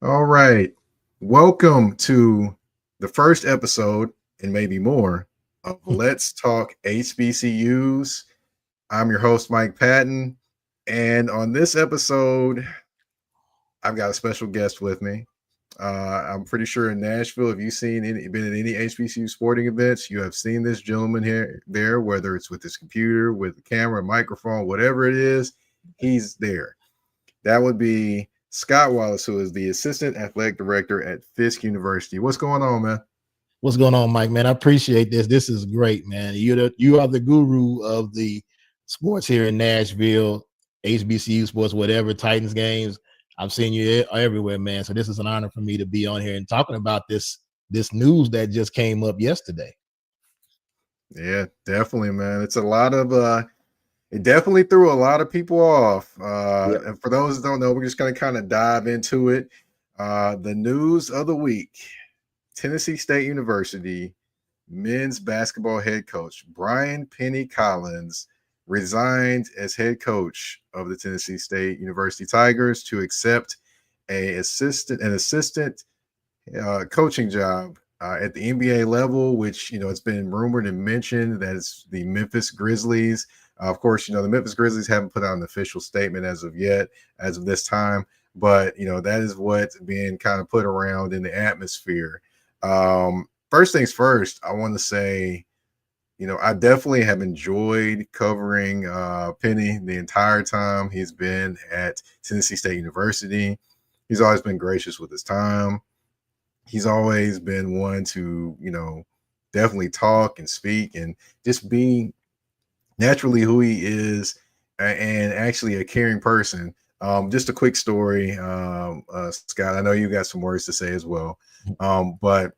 All right. Welcome to the first episode and maybe more of Let's Talk HBCUs. I'm your host, Mike Patton. And on this episode, I've got a special guest with me. I'm pretty sure in Nashville, if you've been at any HBCU sporting events, you have seen this gentleman here, there, whether it's with his computer, with the camera, microphone, whatever it is, he's there. That would be Scott Wallace, who is the assistant athletic director at Fisk University. What's going on, man? What's going on, Mike? Man, I appreciate this. This is great, man. You are the guru of the sports here in Nashville, HBCU sports, whatever Titans games. I've seen you everywhere, man. So this is an honor for me to be on here and talking about this news that just came up yesterday. Yeah, definitely, man. It's a lot of it definitely threw a lot of people off. Yep. And for those that don't know, we're just gonna kind of dive into it. The news of the week: Tennessee State University men's basketball head coach Brian Penny Collins resigned as head coach of the Tennessee State University Tigers to accept an assistant coaching job at the NBA level, which it's been rumored and mentioned that it's the Memphis Grizzlies. Of course, the Memphis Grizzlies haven't put out an official statement as of yet, as of this time, but that is what's being kind of put around in the atmosphere. First things first, I want to say, I definitely have enjoyed covering Penny the entire time he's been at Tennessee State University. He's always been gracious with his time. He's always been one to, definitely talk and speak and just be naturally who he is and actually a caring person. Just a quick story, Scott. I know you got some words to say as well, but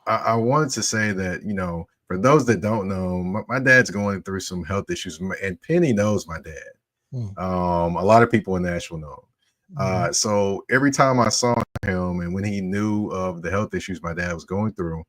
I wanted to say that for those that don't know, my dad's going through some health issues, and Penny knows my dad. A lot of people in Nashville know. So every time I saw him, and when he knew of the health issues my dad was going through,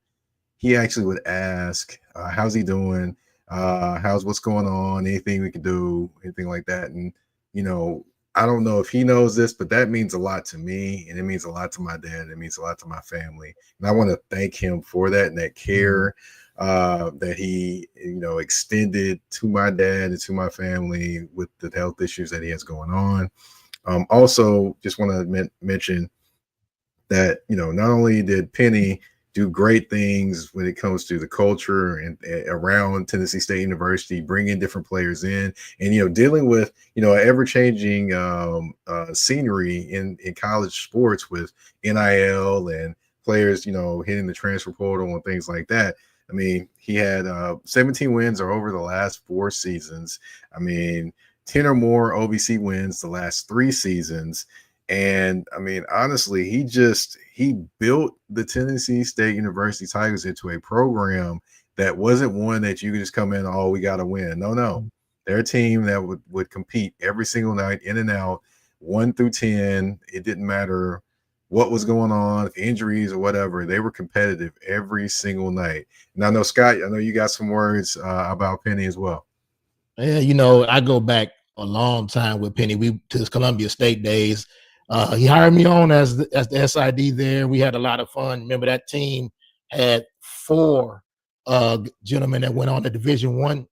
he actually would ask, "How's he doing? How's what's going on? Anything we can do? Anything like that?" And you know, I don't know if he knows this, but that means a lot to me, and it means a lot to my dad. It means a lot to my family, and I want to thank him for that and that care that he extended to my dad and to my family with the health issues that he has going on. Also, just want to mention that not only did Penny do great things when it comes to the culture and around Tennessee State University, bringing different players in, and dealing with ever changing scenery in college sports with NIL and players hitting the transfer portal and things like that. I mean, he had 17 wins or over the last 4 seasons. I mean, 10 or more OVC wins the last 3 seasons. And I mean, honestly, he built the Tennessee State University Tigers into a program that wasn't one that you could just come in, oh, we got to win. No. They're a team that would compete every single night, in and out, 1 through 10. It didn't matter what was going on, if injuries or whatever. They were competitive every single night. And I know, Scott, I know you got some words about Penny as well. Yeah, I go back a long time with Penny. We to his Columbia State days. He hired me on as the SID there. We had a lot of fun. Remember that team had 4 gentlemen that went on to Division One,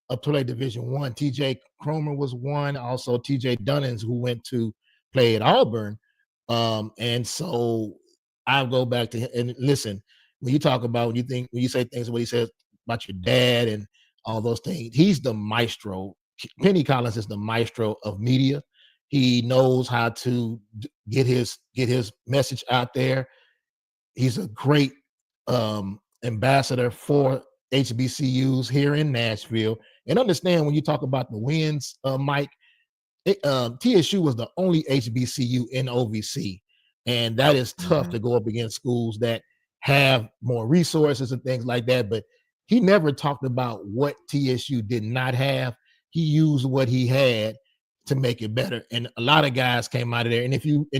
up to play Division One. TJ Cromer was one. Also TJ Dunnins, who went to play at Auburn. And so I go back to him and listen. When you talk about when you say things what he says about your dad and all those things, he's the maestro. Penny Collins is the maestro of media. He knows how to get his message out there. He's a great ambassador for HBCUs here in Nashville. And understand when you talk about the wins, Mike, TSU was the only HBCU in OVC, and that is tough to go up against schools that have more resources and things like that. But he never talked about what TSU did not have. He used what he had to make it better. And a lot of guys came out of there. And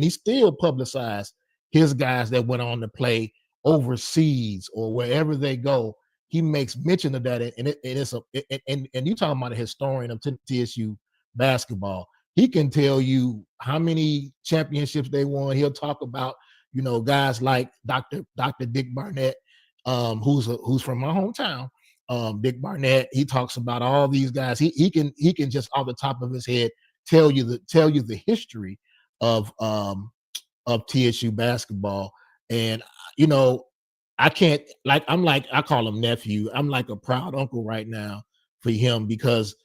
he still publicized his guys that went on to play overseas or wherever they go. He makes mention of that. And you talking about a historian of TSU basketball. He can tell you how many championships they won. He'll talk about, guys like Dr. Dick Barnett, who's from my hometown. Dick Barnett. He talks about all these guys. He can just off the top of his head tell you the history of TSU basketball. And I can't, I call him nephew. I'm like a proud uncle right now for him because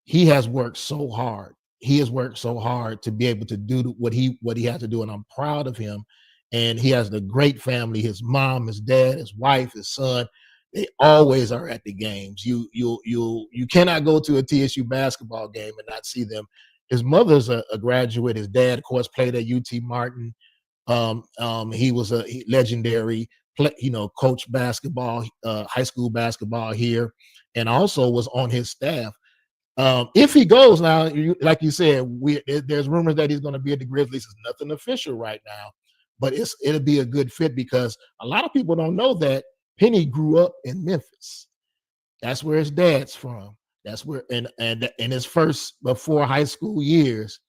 he has worked so hard. He has worked so hard to be able to do what he has to do, and I'm proud of him. And he has a great family. His mom, his dad, his wife, his son. They always are at the games. You cannot go to a TSU basketball game and not see them. His mother's a graduate. His dad, of course, played at UT Martin. He was a legendary, coach basketball, high school basketball here, and also was on his staff. If he goes now, like you said, there's rumors that he's going to be at the Grizzlies. It's nothing official right now, but it'll be a good fit because a lot of people don't know that Penny grew up in Memphis. That's where his dad's from. That's where, and in his first before high school years,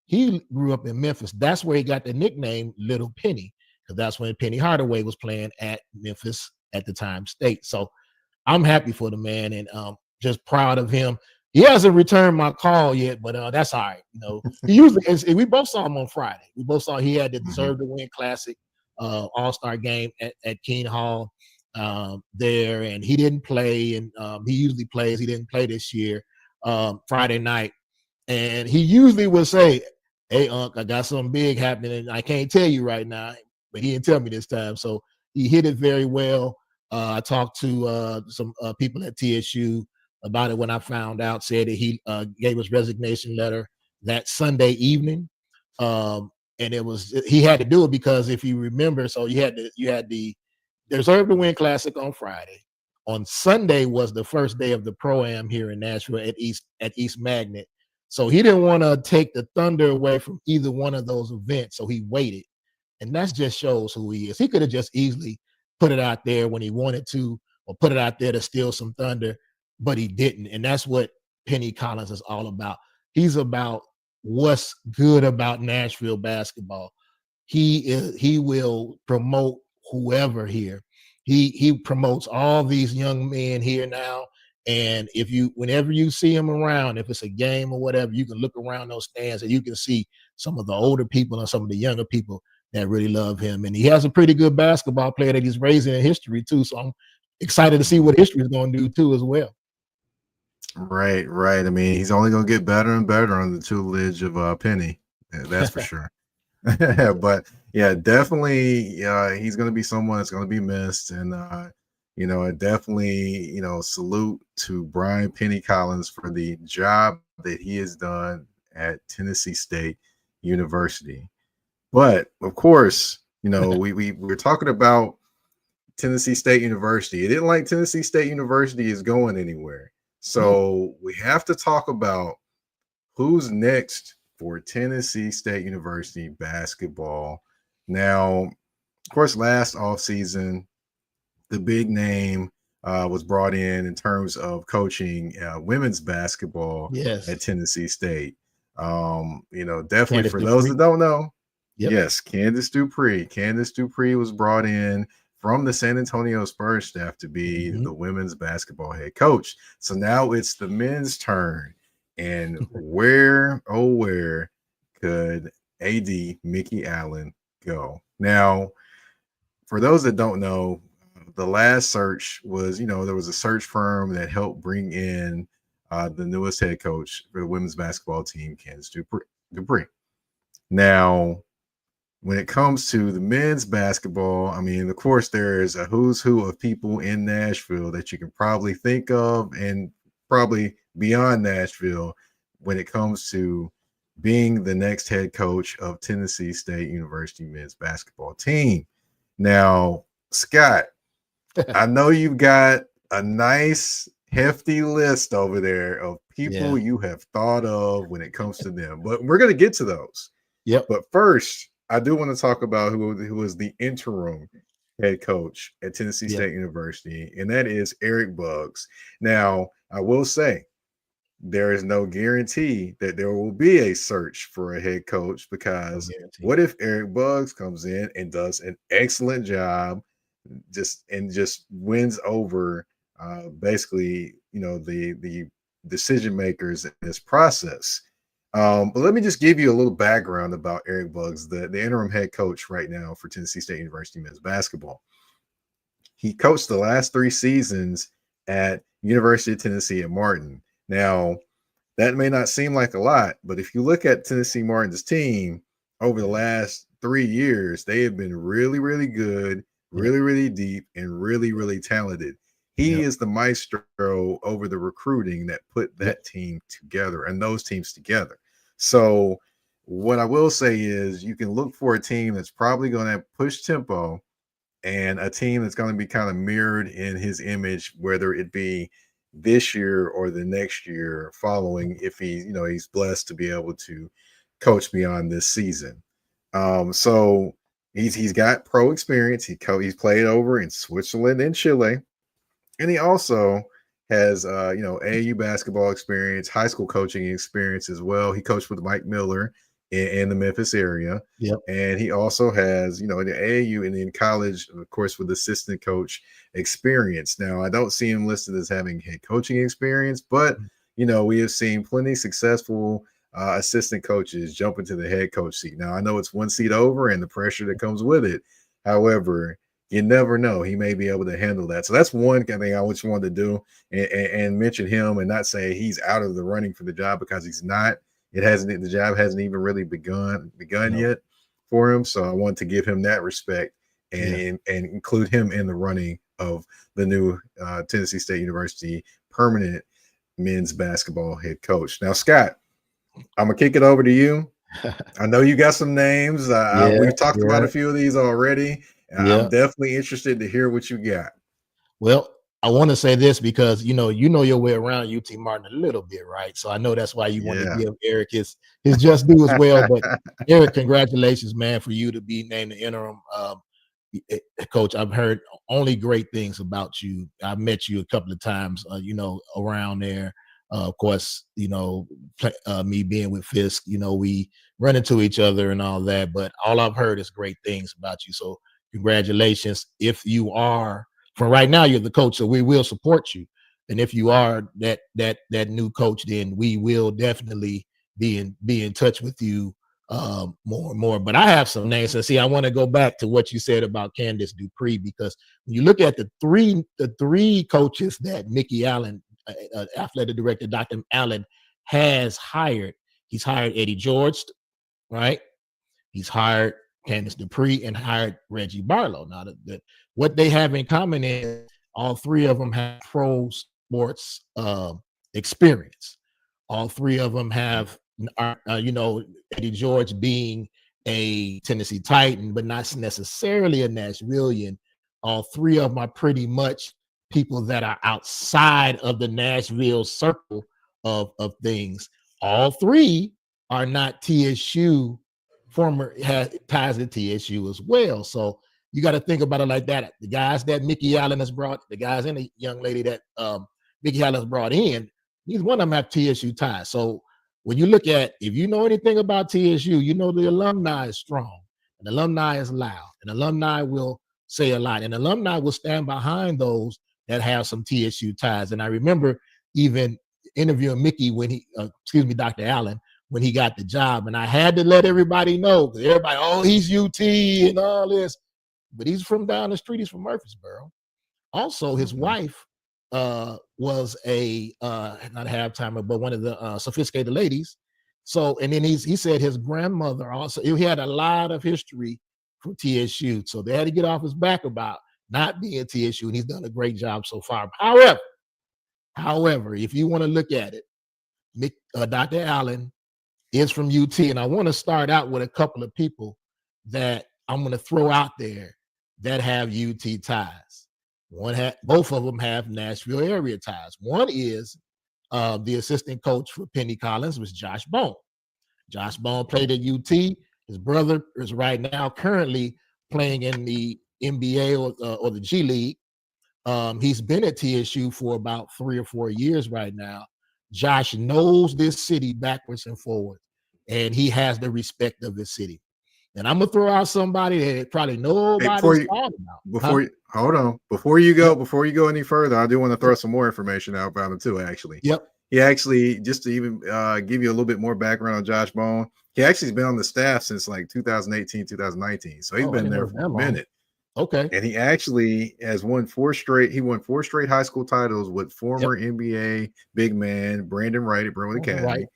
he grew up in Memphis. That's where he got the nickname Little Penny, because that's when Penny Hardaway was playing at Memphis at the time State. So I'm happy for the man and just proud of him. He hasn't returned my call yet, but that's all right. He usually we both saw him on Friday. We both saw he had the Deserve to Win Classic All-Star game at Keene Hall there, and he didn't play, and he usually plays. He didn't play this year Friday night, and he usually would say, "Hey, Unc, I got something big happening, and I can't tell you right now," but he didn't tell me this time. So he hit it very well. I talked to some people at TSU about it when I found out, said that he gave his resignation letter that Sunday evening. And he had to do it because if you remember, so you had the Deserve to Win Classic on Friday. On Sunday was the first day of the Pro-Am here in Nashville at East Magnet. So he didn't want to take the thunder away from either one of those events. So he waited. And that just shows who he is. He could have just easily put it out there when he wanted to, or put it out there to steal some thunder, but he didn't. And that's what Penny Collins is all about. He's about what's good about Nashville basketball. He will promote whoever here. He promotes all these young men here now. And whenever you see him around, if it's a game or whatever, you can look around those stands and you can see some of the older people and some of the younger people that really love him. And he has a pretty good basketball player that he's raising in history too. So I'm excited to see what history is going to do too as well. Right. I mean, he's only going to get better and better on the tutelage of Penny. That's for sure. But yeah, definitely, he's going to be someone that's going to be missed. And, definitely, salute to Brian Penny Collins for the job that he has done at Tennessee State University. But of course, we're talking about Tennessee State University. It isn't like Tennessee State University is going anywhere. So we have to talk about who's next for Tennessee State University basketball. Now, of course, last offseason, the big name was brought in terms of coaching women's basketball at Tennessee State. Definitely Candace for those that don't know, yes, Candace Dupree. Candace Dupree was brought in from the San Antonio Spurs staff to be the women's basketball head coach. So now it's the men's turn. And where could AD Mickey Allen go? Now, for those that don't know, the last search was, there was a search firm that helped bring in the newest head coach for the women's basketball team, Candace Dupree. Now, when it comes to the men's basketball, I mean, of course, there's a who's who of people in Nashville that you can probably think of, and probably beyond Nashville, when it comes to being the next head coach of Tennessee State University men's basketball team. Now, Scott, I know you've got a nice hefty list over there of people you have thought of when it comes to them, but we're going to get to those. But first, I do want to talk about who is the interim head coach at Tennessee State University, and that is Eric Buggs. Now, I will say, there is no guarantee that there will be a search for a head coach, No because guarantee. what if Eric Buggs comes in and does an excellent job, just wins over basically, the decision makers in this process. But let me just give you a little background about Eric Buggs, the interim head coach right now for Tennessee State University men's basketball. He coached the last 3 seasons at University of Tennessee at Martin. Now, that may not seem like a lot, but if you look at Tennessee Martin's team over the last 3 years, they have been really, really good, Yep. really, really deep, and really, really talented. He Yep. is the maestro over the recruiting that put Yep. that team together and those teams together. So, what I will say is you can look for a team that's probably going to push tempo, and a team that's going to be kind of mirrored in his image, whether it be this year or the next year following, if he's blessed to be able to coach beyond this season. So he's got pro experience. He's played over in Switzerland and Chile, and he also has AAU basketball experience, high school coaching experience as well. He coached with Mike Miller in the Memphis area, Yep. and he also has in the AAU and in college, of course, with assistant coach experience. Now, I don't see him listed as having head coaching experience, but we have seen plenty successful assistant coaches jump into the head coach seat. Now, I know it's one seat over and the pressure that comes with it. However, you never know. He may be able to handle that. So that's one thing I just wanted to do, and mention him, and not say he's out of the running for the job, because he's not. The job hasn't even really begun No. yet for him. So I want to give him that respect, Yeah. and include him in the running of the new Tennessee State University permanent men's basketball head coach. Now, Scott, I'm gonna kick it over to you. I know you got some names. Yeah. We've talked about Yeah. a few of these already. I'm Yeah. definitely interested to hear what you got. Well, I want to say this because you know your way around UT Martin a little bit, right? So I know that's why you want to Yeah. give Eric his just due as well. But Eric, congratulations, man, for you to be named the interim coach. I've heard only great things about you. I've met you a couple of times, around there. Of course, me being with Fisk, we run into each other and all that. But all I've heard is great things about you. So congratulations. If you are, from right now, you're the coach, so we will support you. And if you are that new coach, then we will definitely be in touch with you more and more. But I have some names. And see, I want to go back to what you said about Candace Dupree, because when you look at the three coaches that Mickey Allen, athletic director Dr. Allen, has hired, he's hired Eddie George, right? He's hired Candace Dupree and hired Reggie Barlow. Now, what they have in common is all three of them have pro sports experience. All three of them have, Eddie George being a Tennessee Titan, but not necessarily a Nashvilleian. All three of them are pretty much people that are outside of the Nashville circle of things. All three are not TSU former ties to TSU as well. So you got to think about it like that. The guys that Mickey Allen has brought, the guys and the young lady that Mickey Allen has brought in, neither one of them have TSU ties. So when you look at, if you know anything about TSU, you know the alumni is strong, and alumni is loud, and alumni will say a lot, and alumni will stand behind those that have some TSU ties. And I remember even interviewing Mickey when Dr. Allen, when he got the job, and I had to let everybody know, because everybody, oh, he's UT and all this, but he's from down the street. He's from Murfreesboro. Also, his wife was a not a half-timer, but one of the sophisticated ladies. So, and then he said his grandmother also, he had a lot of history from TSU. So they had to get off his back about not being TSU, and he's done a great job so far. However, if you want to look at it, Dr. Allen is from UT, and I want to start out with a couple of people that I'm going to throw out there that have UT ties. Both of them have Nashville area ties. One is the assistant coach for Penny Collins was Josh Bone. Josh Bone played at UT. His brother is right now currently playing in the NBA or the G League. He's been at TSU for about 3 or 4 years right now. Josh knows this city backwards and forwards, and he has the respect of his city. And I'm gonna throw out somebody that probably Hey, nobody's thought about. hold on, before you go any further, I do want to throw some more information out about him too. Actually, Yep. he actually, just to even give you a little bit more background on Josh Bone, he actually has been on the staff since like 2018, 2019. So he's been there for a minute. Okay. And he actually has won 4 straight. He won 4 straight high school titles with former NBA big man Brandon Wright at Brentwood Academy. Right.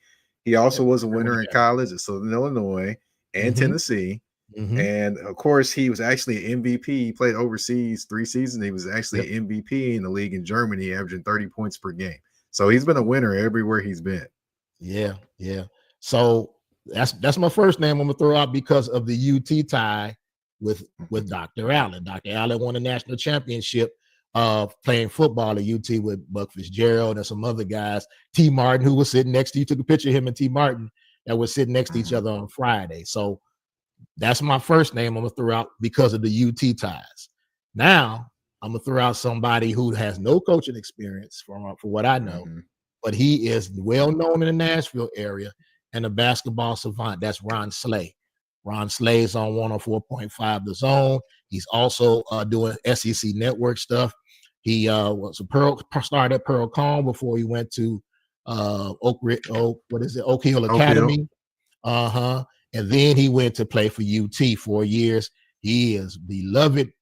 He also was a winner in college at Southern Illinois and Tennessee. And of course, he was actually an MVP. He played overseas 3 seasons. He was actually an MVP in the league in Germany, averaging 30 points per game. So he's been a winner everywhere he's been. Yeah. So that's my first name I'm gonna throw out because of the UT tie with Dr. Allen. Dr. Allen won a national championship playing football at UT with Buck Fitzgerald and some other guys. T. Martin, who was sitting next to you, took a picture of him and T. Martin that was sitting next to each other on Friday. So that's my first name I'm gonna throw out because of the UT ties. Now I'm gonna throw out somebody who has no coaching experience for what I know, but he is well known in the Nashville area and a basketball savant. That's Ron Slay. Ron Slay is on 104.5 The Zone. He's also doing SEC network stuff. He started at Pearl Calm before he went to Oak Hill Academy. And then he went to play for UT 4 years. He is beloved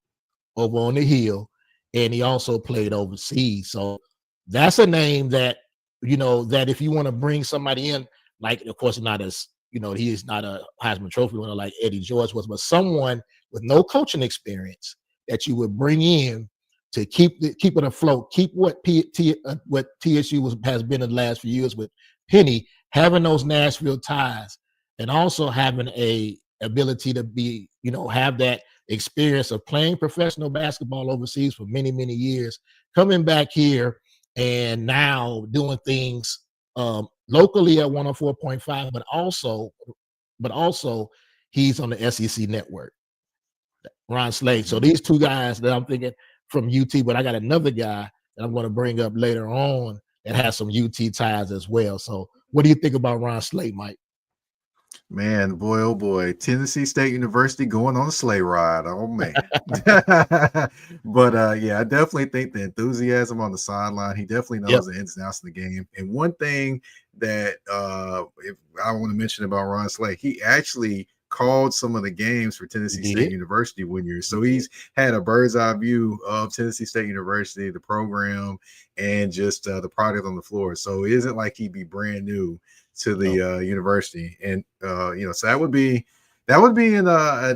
over on the Hill, and he also played overseas. So that's a name that, that if you want to bring somebody in, like, of course, not as, he is not a Heisman Trophy winner like Eddie George was, but someone with no coaching experience that you would bring in to keep it afloat, keep what TSU has been in the last few years with Penny, having those Nashville ties, and also having a ability to be, have that experience of playing professional basketball overseas for many, many years, coming back here and now doing things locally at 104.5, but also he's on the SEC network, Ron Slade. So these two guys that I'm thinking from UT, but I got another guy that I'm going to bring up later on that has some UT ties as well. So what do you think about Ron Slade, Mike? Man, boy, oh boy, Tennessee State University going on a sleigh ride. Oh man. But yeah, I definitely think the enthusiasm on the sideline, he definitely knows the ins and outs of the game. And one thing that if I want to mention about Ron Slade, he actually called some of the games for Tennessee State University one year. So he's had a bird's eye view of Tennessee State University, the program, and just the product on the floor. So it isn't like he'd be brand new to the university. And so that would be in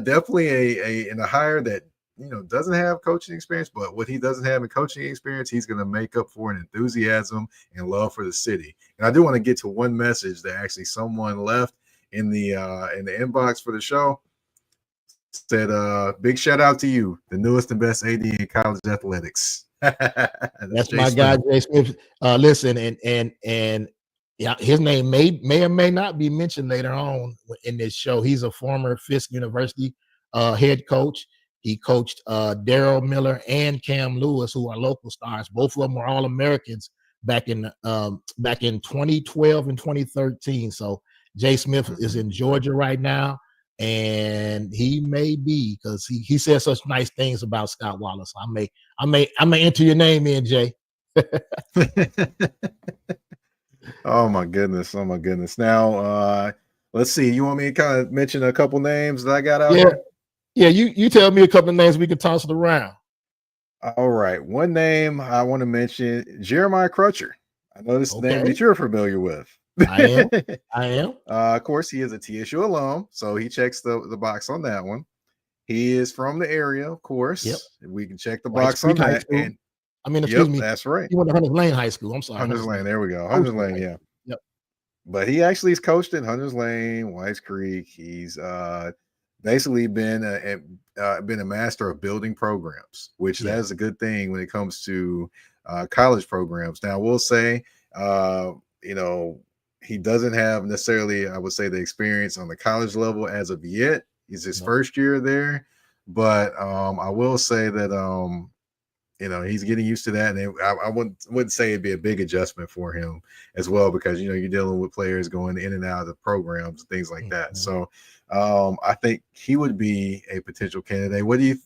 definitely in a hire that doesn't have coaching experience, but what he doesn't have in coaching experience, he's going to make up for in enthusiasm and love for the city. And I do want to get to one message that actually someone left in the inbox for the show. Said big shout out to you, the newest and best AD in college athletics. That's my guy, Jay Smith. Listen, and yeah, his name may or may not be mentioned later on in this show. He's a former Fisk University head coach. He coached Daryl Miller and Cam Lewis, who are local stars. Both of them were All-Americans back in 2012 and 2013. So Jay Smith is in Georgia right now, and he may be, because he says such nice things about Scott Wallace. I may enter your name in, Jay. Oh my goodness. Now let's see. You want me to kind of mention a couple names that I got out here? Yeah, you tell me a couple of names, we can toss it around. All right. One name I want to mention, Jeremiah Crutcher. I know this name that you're familiar with. I am. Of course, he is a TSU alum, so he checks the box on that one. He is from the area, of course. Yep. We can check the box on that. And excuse me. That's right. He went to Hunters Lane High School. I'm sorry. Hunters Lane. There we go. Hunters Lane. Yeah. Yep. But he actually is coached at Hunters Lane, Whites Creek. He's basically been a master of building programs, which that is a good thing when it comes to college programs. Now, we'll say, he doesn't have necessarily, I would say, the experience on the college level as of yet. He's his first year there, but I will say that he's getting used to that, and I wouldn't say it'd be a big adjustment for him as well, because you're dealing with players going in and out of the programs and things like that. So I think he would be a potential candidate. What do you?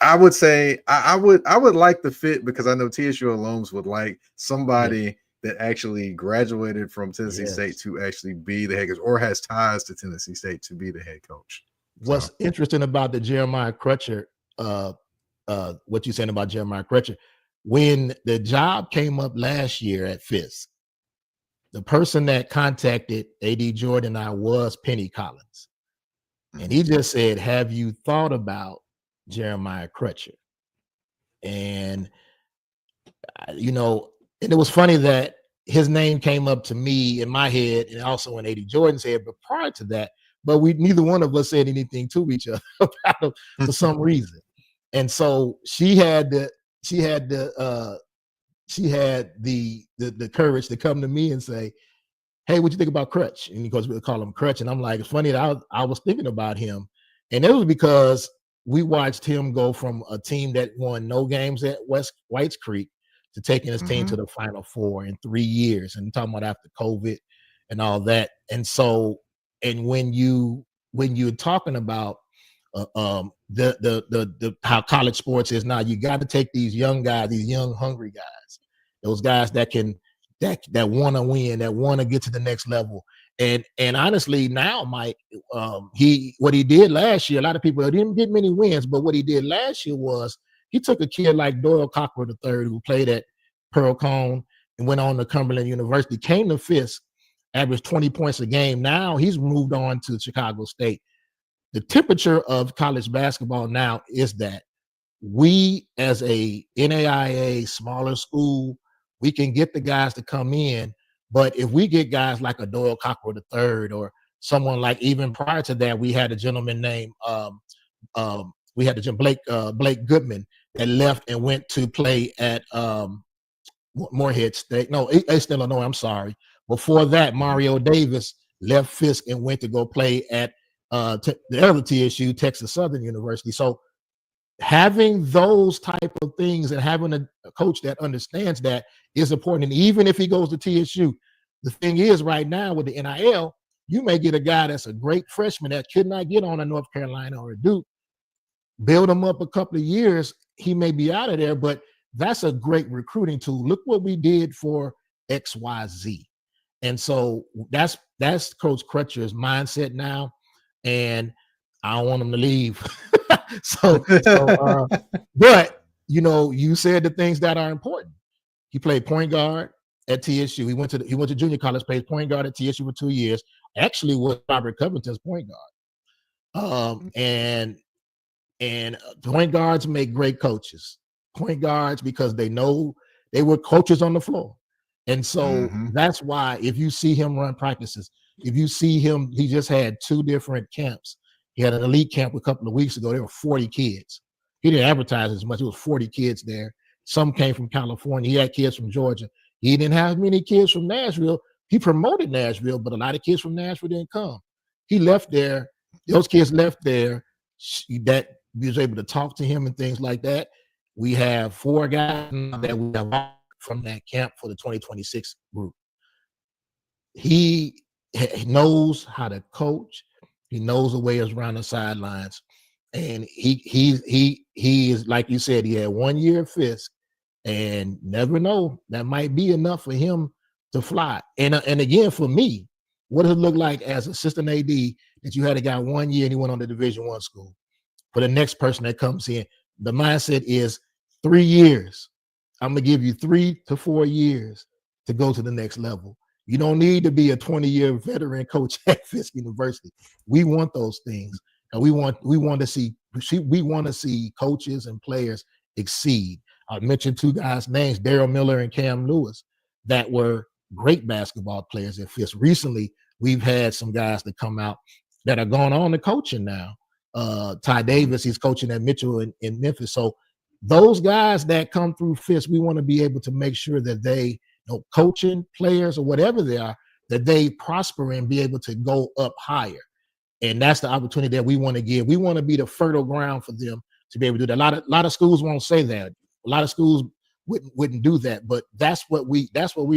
I would say I would like the fit, because I know TSU alums would like somebody that actually graduated from Tennessee State to actually be the head coach, or has ties to Tennessee State to be the head coach. What's interesting about the Jeremiah Crutcher, what you saying about Jeremiah Crutcher, when the job came up last year at Fisk, the person that contacted AD Jordan and I was Penny Collins. And he just said, have you thought about Jeremiah Crutcher? And, and it was funny that his name came up to me in my head and also in AD Jordan's head, but prior to that, but neither one of us said anything to each other about him for some reason. And so she had the courage to come to me and say, hey, what you think about Crutch? And because we call him Crutch. And I'm like, it's funny that I was thinking about him. And it was because we watched him go from a team that won no games at Whites Creek to taking his team to the Final Four in 3 years. And talking about after COVID and all that. And so, and when you're talking about the how college sports is now, you got to take these young guys, these young hungry guys, those guys that want to win, that want to get to the next level. And honestly, now Mike, what he did last year, a lot of people didn't get many wins, but what he did last year was he took a kid like Doyle Cockrell III, who played at Pearl Cone and went on to Cumberland University, came to Fisk, averaged 20 points a game. Now he's moved on to Chicago State. The temperature of college basketball now is that we, as a NAIA smaller school, we can get the guys to come in, but if we get guys like a Doyle Cockrell III or someone like, even prior to that, we had a gentleman named Blake Goodman that left and went to play at Morehead State. No, East Illinois. I'm sorry. Before that, Mario Davis left Fisk and went to go play at the other TSU, Texas Southern University. So having those type of things and having a coach that understands that is important. And even if he goes to TSU, the thing is right now with the NIL, you may get a guy that's a great freshman that could not get on a North Carolina or a Duke, build him up a couple of years, he may be out of there, but that's a great recruiting tool. Look what we did for XYZ. And so that's Coach Crutcher's mindset now, and I don't want him to leave. But you said the things that are important. He played point guard at TSU. He went to junior college, played point guard at TSU for 2 years. Actually, was Robert Covington's point guard. And point guards make great coaches. Point guards, because they know they were coaches on the floor. And so that's why if you see him run practices, if you see him, he just had 2 different camps. He had an elite camp a couple of weeks ago. There were 40 kids. He didn't advertise as much. It was 40 kids there. Some came from California. He had kids from Georgia. He didn't have many kids from Nashville. He promoted Nashville, but a lot of kids from Nashville didn't come. He left there. Those kids left there. That he was able to talk to him and things like that. We have 4 guys that we have from that camp for the 2026 group. He knows how to coach. He knows the way around the sidelines, and he is, like you said, he had 1 year at Fisk, and never know, that might be enough for him to fly. And again, for me, what does it look like as assistant AD that you had a guy 1 year and he went on to Division I school? For the next person that comes in, the mindset is 3 years. I'm gonna give you 3 to 4 years to go to the next level. You don't need to be a 20-year veteran coach at Fisk University. We want those things, and we want to see coaches and players exceed. I mentioned 2 guys' names, Daryl Miller and Cam Lewis, that were great basketball players at Fisk. Recently, we've had some guys that come out that are going on to coaching now. Ty Davis, he's coaching at Mitchell in Memphis. So those guys that come through Fisk, we want to be able to make sure that they, coaching players or whatever they are, that they prosper and be able to go up higher. And that's the opportunity that we want to give. We want to be the fertile ground for them to be able to do that. A lot of schools won't say that. A lot of schools wouldn't do that, but that's what we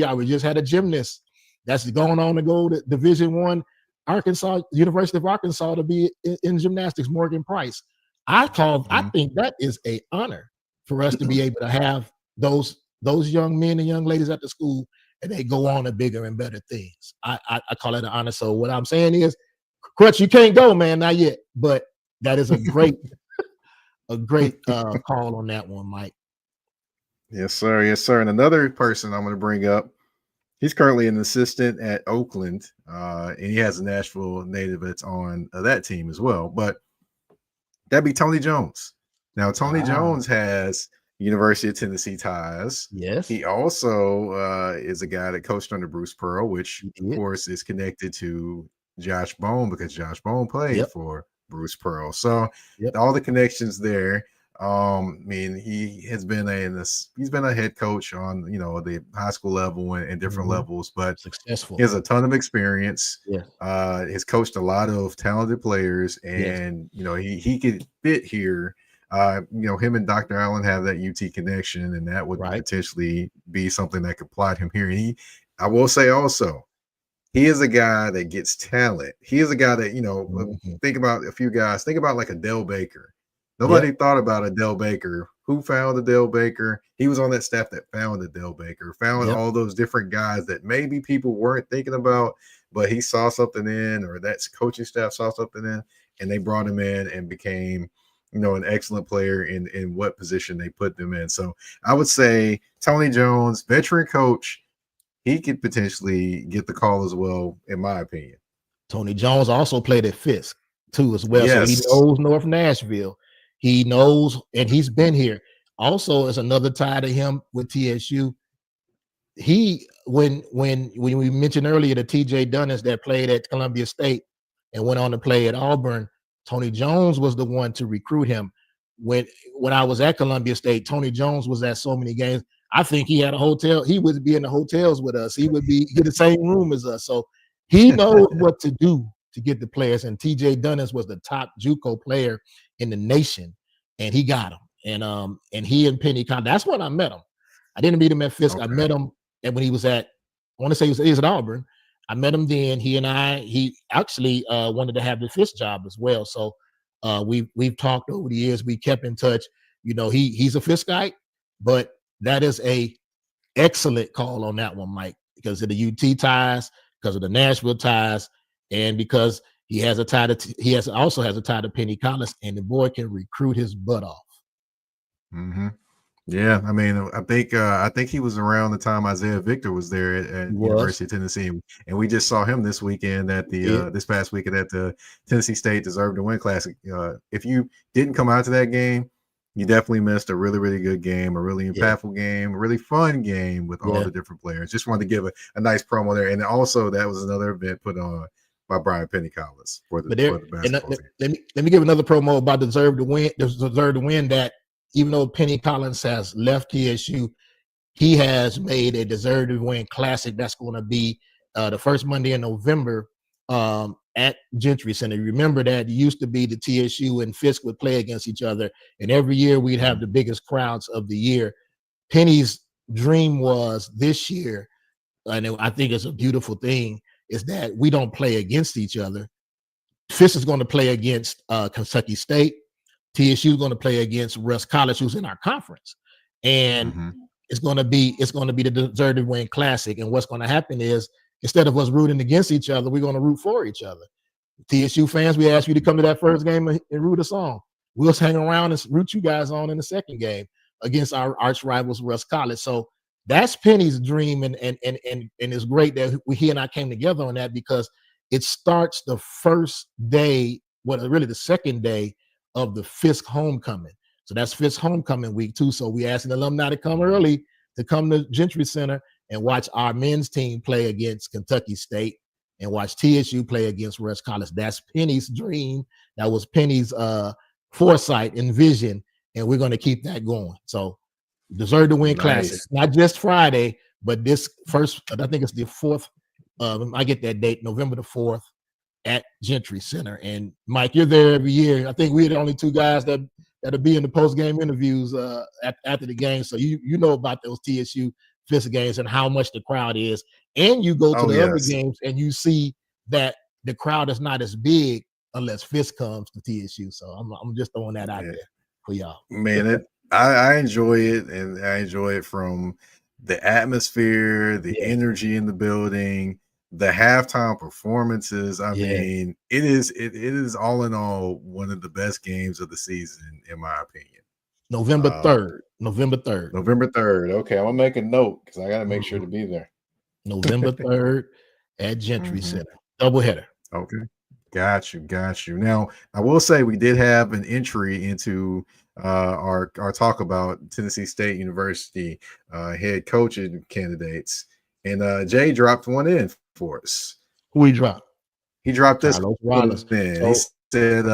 are. We just had a gymnast that's going on to go to Division I, Arkansas, University of Arkansas, to be in gymnastics, Morgan Price. I think that is an honor for us to be able to have those young men and young ladies at the school, and they go on to bigger and better things. I call it an honor. So what I'm saying is, Crutch, you can't go, man, not yet. But that is a great call on that one, Mike. Yes, sir. Yes, sir. And another person I'm going to bring up, he's currently an assistant at Oakland, and he has a Nashville native that's on that team as well. But that'd be Tony Jones. Now, Tony Jones has University of Tennessee ties. Yes. He also is a guy that coached under Bruce Pearl, which, of course, is connected to Josh Bone because Josh Bone played for Bruce Pearl. So all the connections there. I mean, he has been he's been a head coach on the high school level and different levels, but successful. He has a ton of experience. Yeah. He's coached a lot of talented players, and he could fit here. Him and Dr. Allen have that UT connection, and that would potentially be something that could plot him here. And I will say also, he is a guy that gets talent. He is a guy that think about a few guys. Think about like Adele Baker. Nobody thought about Adele Baker. Who found Adele Baker? He was on that staff that found Adele Baker, found all those different guys that maybe people weren't thinking about, but he saw something in, or that coaching staff saw something in, and they brought him in and became, an excellent player in what position they put them in. So I would say Tony Jones, veteran coach, he could potentially get the call as well, in my opinion. Tony Jones also played at Fisk too as well. So he knows North Nashville. He knows, and he's been here. Also, as another tie to him with TSU, when we mentioned earlier the TJ Dunnis that played at Columbia State and went on to play at Auburn, Tony Jones was the one to recruit him. When I was at Columbia State, Tony Jones was at so many games. I think he had a hotel. He would be in the hotels with us. He would be in the same room as us. So he knows what to do to get the players. And TJ Dunnis was the top JUCO player in the nation, and he got him. And he and Penny Conlon, that's when I met him. I didn't meet him at Fisk. I met him, and when he was at, I want to say he was at Auburn. I met him then. He actually wanted to have the Fisk job as well. So we've talked over the years. We kept in touch. He's a Fiskite, but that is a excellent call on that one, Mike, because of the UT ties, because of the Nashville ties, and because he has a tie to also has a tie to Penny Collins, and the boy can recruit his butt off. Yeah, I mean, I think he was around the time Isaiah Victor was there at University of Tennessee, and we just saw him this weekend at the this past weekend at the Tennessee State Deserve to Win Classic. If you didn't come out to that game, you definitely missed a really, really good game, a really impactful game, a really fun game with all the different players. Just wanted to give a nice promo there, and also that was another event put on by Brian Penny Collins for the basketball team. Let me give another promo about Deserve to Win. That even though Penny Collins has left TSU, he has made a Deserve to Win Classic that's going to be the first Monday in November at Gentry Center. Remember that it used to be the TSU and Fisk would play against each other, and every year we'd have the biggest crowds of the year. Penny's dream was this year, and I think it's a beautiful thing, is that we don't play against each other. Fisk is going to play against Kentucky State. TSU is going to play against Russ College, who's in our conference, and it's going to be the Deserve to Win Classic. And what's going to happen is, instead of us rooting against each other, we're going to root for each other. TSU fans, we ask you to come to that first game and root us on. We'll hang around and root you guys on in the second game against our arch rivals, Russ College. So that's Penny's dream, and it's great that he and I came together on that, because it starts the first day, really the second day of the Fisk homecoming. So that's Fisk homecoming week too. So we asking alumni to come early, to come to Gentry Center and watch our men's team play against Kentucky State and watch TSU play against Russ College. That's Penny's dream. That was Penny's foresight and vision, and we're going to keep that going. So Deserve to Win Classic, not just Friday, but this first, I think it's the 4th. I get that date, November the 4th at Gentry Center. And Mike, you're there every year. I think we're the only two guys that that'll be in the post game interviews after the game. So you know about those TSU Fisk games and how much the crowd is, and you go to the other games and you see that the crowd is not as big unless Fisk comes to TSU. So I'm just throwing that out there for y'all. Man, I enjoy it, and I enjoy it from the atmosphere, the energy in the building, the halftime performances. I mean, it is all in all one of the best games of the season, in my opinion. November 3rd. November 3rd. Okay, I'm gonna make a note because I gotta make sure to be there. November 3rd at Gentry Center. Doubleheader. Okay. Got you. Now, I will say we did have an entry into our talk about Tennessee State University head coaching candidates, and Jay dropped one in for us. Who he dropped? He dropped this Wallace. He said,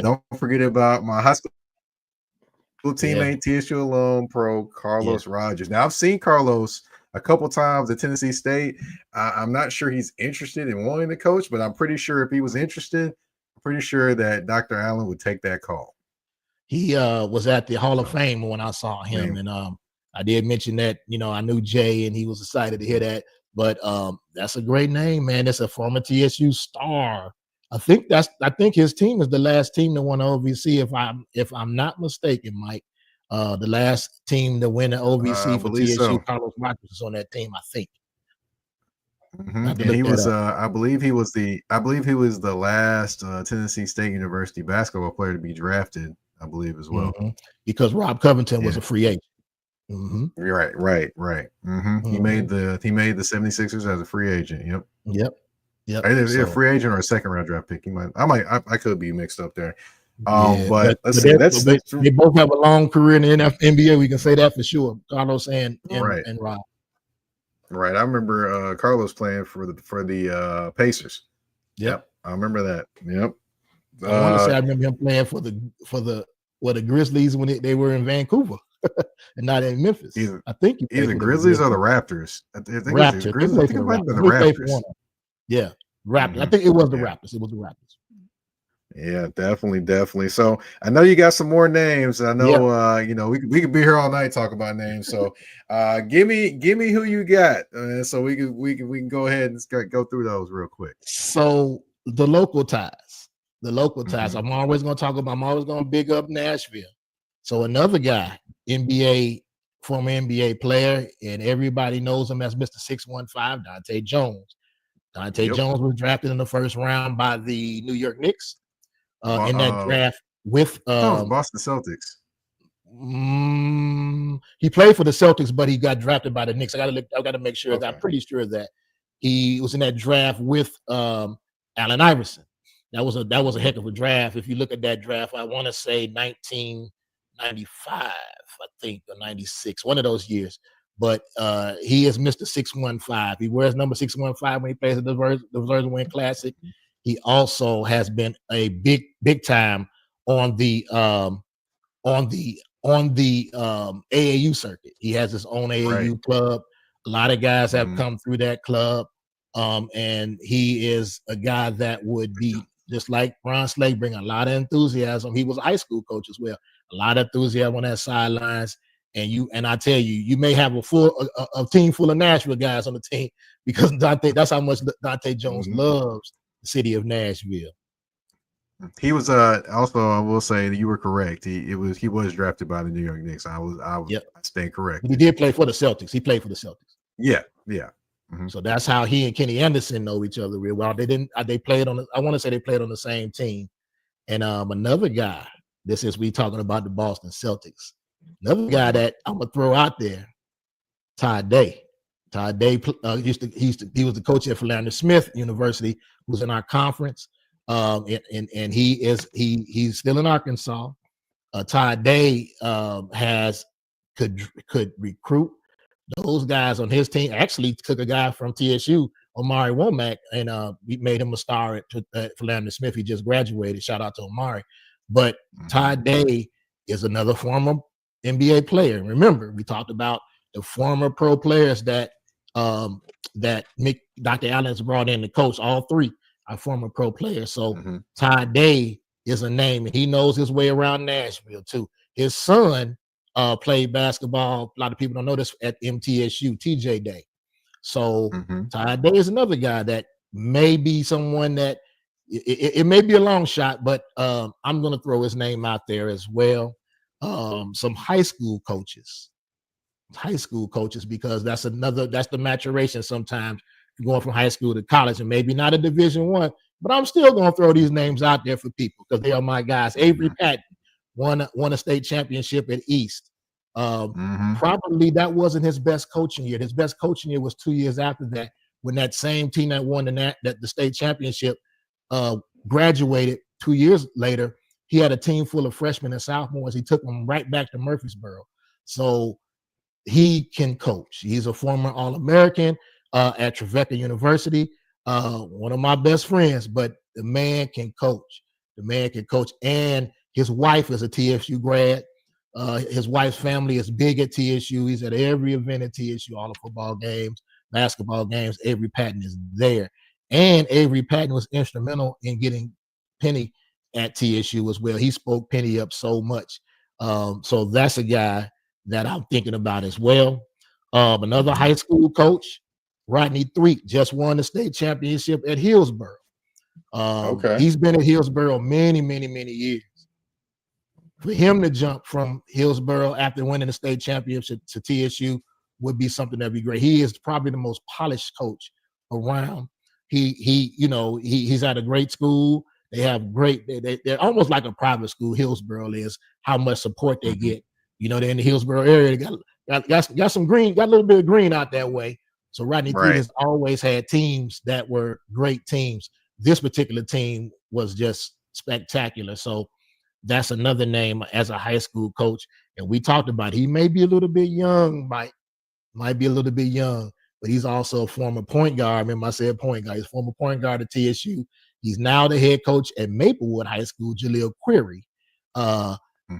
"Don't forget about my high school teammate, TSU alum pro Carlos Rogers." Now, I've seen Carlos a couple times at Tennessee State. I'm not sure he's interested in wanting to coach, but I'm pretty sure if he was interested, I'm pretty sure that Dr. Allen would take that call. He was at the Hall of Fame when I saw him, and I did mention that, I knew Jay, and he was excited to hear that. But that's a great name, man. It's a former TSU star. I think his team is the last team to win OVC, if I'm not mistaken, Mike. The last team to win the OVC for TSU, Carlos Rogers is on that team, I think. And he was, I believe he was the last Tennessee State University basketball player to be drafted, I believe, as well. Because Rob Covington was a free agent. Right. He made the 76ers as a free agent. Yep. Either a free agent or a second round draft pick. I could be mixed up there. But let's see. They both have a long career in the NBA. We can say that for sure. Carlos and Rob. Right. I remember Carlos playing for the Pacers. Yep. I remember that. Yep. I want to say I remember him playing for the Grizzlies when they were in Vancouver and not in Memphis. I think either Grizzlies or the Raptors. I think Raptors. The Raptors. Yeah, Raptors. I think it was the Raptors. It was the Raptors. Yeah, definitely. So I know you got some more names. I know we could be here all night talking about names. So give me who you got, so we can go ahead and go through those real quick. So the local ties. I'm always going to big up Nashville. So another guy, former NBA player, and everybody knows him as Mr. 615, Dante Jones. Jones was drafted in the first round by the New York Knicks in that draft with Boston Celtics. He played for the Celtics, but he got drafted by the Knicks. I got to make sure. Okay. I'm pretty sure that he was in that draft with Allen Iverson. That was a heck of a draft. If you look at that draft, I want to say 1995, I think, or 96, one of those years. But he is Mr. 615. He wears number 615 when he plays at the Virgin Win Classic. He also has been a big time on the AAU circuit. He has his own AAU club. A lot of guys have come through that club, and he is a guy that would be just like Ron Slade, bring a lot of enthusiasm. He was a high school coach as well. A lot of enthusiasm on that sidelines. And I tell you, you may have a team full of Nashville guys on the team because that's how much Dante Jones loves the city of Nashville. He was also, I will say that you were correct. He was drafted by the New York Knicks. I stand correct. He did play for the Celtics. He played for the Celtics. Yeah. So that's how he and Kenny Anderson know each other real well. They played on. I want to say they played on the same team. And another guy. We talking about the Boston Celtics. Another guy that I'm gonna throw out there, Todd Day. Todd Day he was the coach at Philander Smith University, who's in our conference. And he's still in Arkansas. Todd Day could recruit those guys on his team. Actually took a guy from TSU, Omari Womack, and we made him a star at Philander Smith. He just graduated. Shout out to Omari. But Todd Day is another former NBA player. Remember, we talked about the former pro players that Dr. Allen's brought in to coach. All three are former pro players. So Todd Day is a name, and he knows his way around Nashville too. his son played basketball. A lot of people don't know this at MTSU, TJ Day. So Ty Day is another guy that may be someone that it may be a long shot, but I'm going to throw his name out there as well. Some high school coaches, because that's the maturation sometimes going from high school to college, and maybe not a Division I, but I'm still going to throw these names out there for people because they are my guys. Avery Patton won a state championship at East. Probably that wasn't his best coaching year. His best coaching year was 2 years after that, when that same team that won the state championship graduated 2 years later. He had a team full of freshmen and sophomores. He took them right back to Murfreesboro. So he can coach. He's a former All-American at Trevecca University. One of my best friends, but the man can coach. And his wife is a TSU grad. His wife's family is big at TSU. He's at every event at TSU, all the football games, basketball games. Avery Patton is there. And Avery Patton was instrumental in getting Penny at TSU as well. He spoke Penny up so much. So that's a guy that I'm thinking about as well. Another high school coach, Rodney Threek, just won the state championship at Hillsboro. He's been at Hillsboro many, many, many years. For him to jump from Hillsboro after winning the state championship to TSU would be something that'd be great. He is probably the most polished coach around. He's at a great school. They have great. They're almost like a private school. Hillsboro is how much support they get. They're in the Hillsboro area. They got some green. Got a little bit of green out that way. So Rodney Threek has always had teams that were great teams. This particular team was just spectacular. So that's another name as a high school coach. And we talked about he may be a little bit young, might be a little bit young, but he's also a former point guard. Remember I said point guard. He's a former point guard at TSU. He's now the head coach at Maplewood High School, Jaleel Query.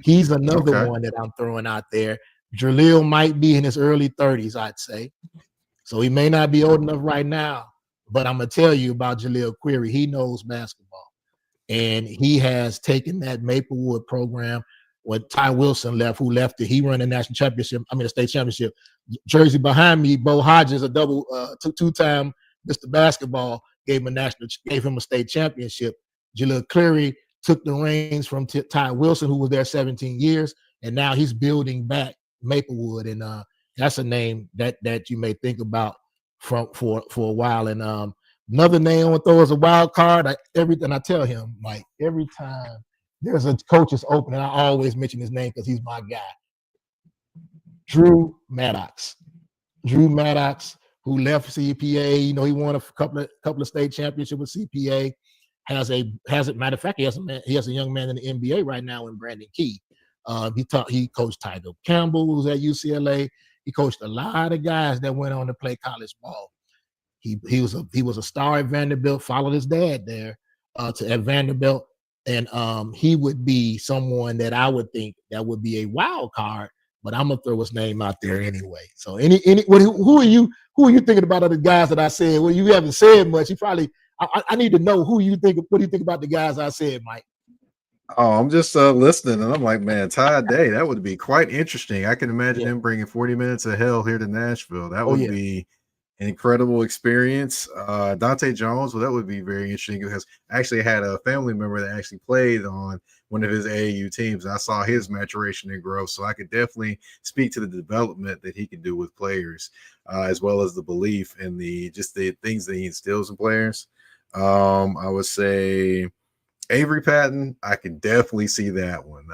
He's another one that I'm throwing out there. Jaleel might be in his early 30s, I'd say. So he may not be old enough right now, but I'm going to tell you about Jaleel Query. He knows basketball. And he has taken that Maplewood program when Ty Wilson left, who left it. He ran the state championship. Jersey behind me, Bo Hodges, a two-time Mr. Basketball, gave him a state championship. Jaleel Cleary took the reins from Ty Wilson, who was there 17 years, and now he's building back Maplewood. And that's a name that you may think about for a while. And another name I want to throw as a wild card. Everything I tell him, Mike, every time there's a coach's opening, I always mention his name because he's my guy. Drew Maddox, who left CPA. He won a couple of state championships with CPA. Matter of fact, he has a young man in the NBA right now in Brandon Key. He coached Tiger Campbell, who's at UCLA. He coached a lot of guys that went on to play college ball. He was a star at Vanderbilt, followed his dad there at Vanderbilt, and he would be someone that I would think that would be a wild card. But I'm gonna throw his name out there anyway. So who are you thinking about of the guys that I said? Well, you haven't said much. You probably I need to know who you think. What do you think about the guys I said, Mike? Oh, I'm just listening, and I'm like, man, Ty Day, that would be quite interesting. I can imagine him bringing 40 minutes of hell here to Nashville. That would be an incredible experience. Dante Jones, well, that would be very interesting because I actually had a family member that actually played on one of his AAU teams. I saw his maturation and growth, so I could definitely speak to the development that he can do with players, as well as the belief and the things that he instills in players. I would say Avery Patton, I could definitely see that one.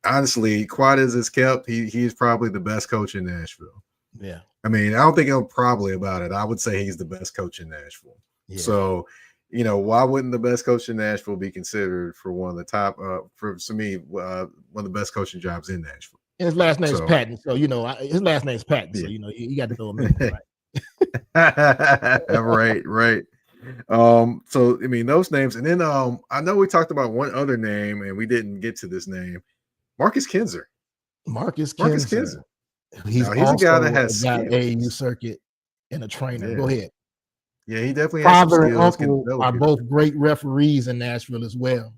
Honestly, quiet as it's kept, he's probably the best coach in Nashville. Yeah. I don't think I'm probably about it. I would say he's the best coach in Nashville. Yeah. So, why wouldn't the best coach in Nashville be considered for one of the top, one of the best coaching jobs in Nashville? And his last name is Patton. So, his last name is Patton. Yeah. So, you got to throw him in, right? Right. So those names, and then I know we talked about one other name and we didn't get to this name, Marcus Kinzer. Marcus Kinzer. He's a guy that has AAU circuit and a trainer. Yeah. Go ahead. Yeah, he definitely Father and uncle are both great referees in Nashville as well.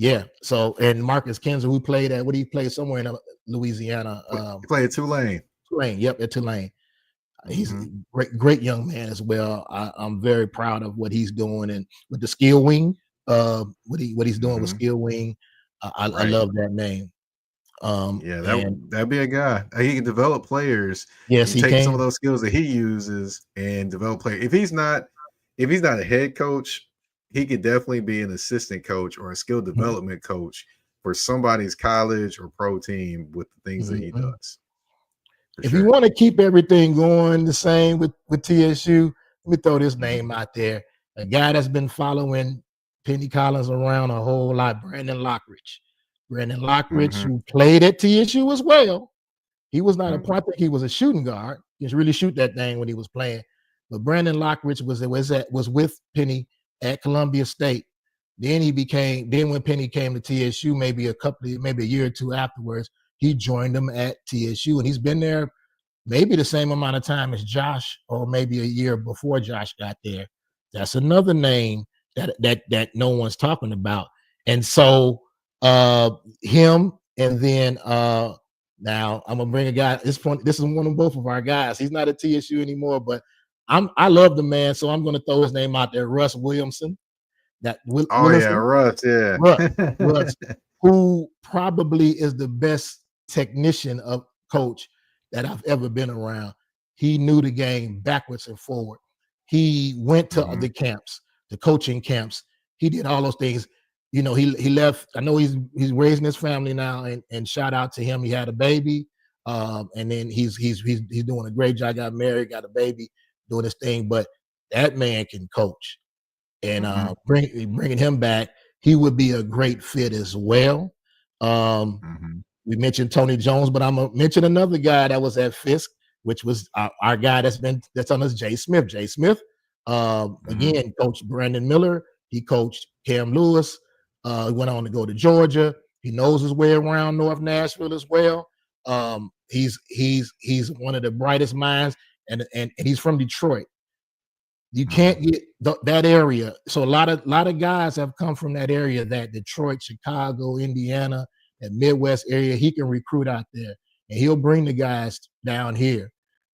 Yeah. So and Marcus Kinzer, who played at he played somewhere in Louisiana. He played at Tulane. Tulane. Yep, at Tulane. He's Mm-hmm. a great young man as well. I'm very proud of what he's doing and with the skill wing. What he's doing with Mm-hmm. skill wing. I Right. love that name. Yeah, And that'd be a guy. He can develop players yes, and he take some can. of those skills that he uses and develop players. If he's not a head coach, he could definitely be an assistant coach or a skill development coach for somebody's college or pro team with the things that he Mm-hmm. does. For If sure. you want to keep everything going the same with TSU, let me throw this name out there. A guy that's been following Penny Collins around a whole lot, Brandon Lockridge. Brandon Lockridge, who played at TSU as well. He was not a point. I think he was a shooting guard. He was really shoot that thing when he was playing. But Brandon Lockridge was with Penny at Columbia State. Then when Penny came to TSU, maybe a year or two afterwards, he joined them at TSU, and he's been there maybe the same amount of time as Josh, or maybe a year before Josh got there. That's another name that no one's talking about. And so him, and then now I'm gonna bring a guy. This is one of both of our guys. He's not at TSU anymore, but I love the man, so I'm gonna throw his name out there. Russ Williamson. Russ, yeah. Russ, who probably is the best technician of coach that I've ever been around. He knew the game backwards and forward. He went to the camps, the coaching camps. He did all those things. He left. I know he's raising his family now, and shout out to him. He had a baby, and then he's doing a great job. Got married, got a baby, doing his thing. But that man can coach. And bringing him back, he would be a great fit as well. We mentioned Tony Jones, but I'm gonna mention another guy that was at Fisk, which was our guy that's on us, Jay Smith. Jay Smith, again, coached Brandon Miller. He coached Cam Lewis. He went on to go to Georgia. He knows his way around North Nashville as well. He's one of the brightest minds, and he's from Detroit. You can't get that area. So a lot of guys have come from that area, that Detroit, Chicago, Indiana, that Midwest area. He can recruit out there, and he'll bring the guys down here,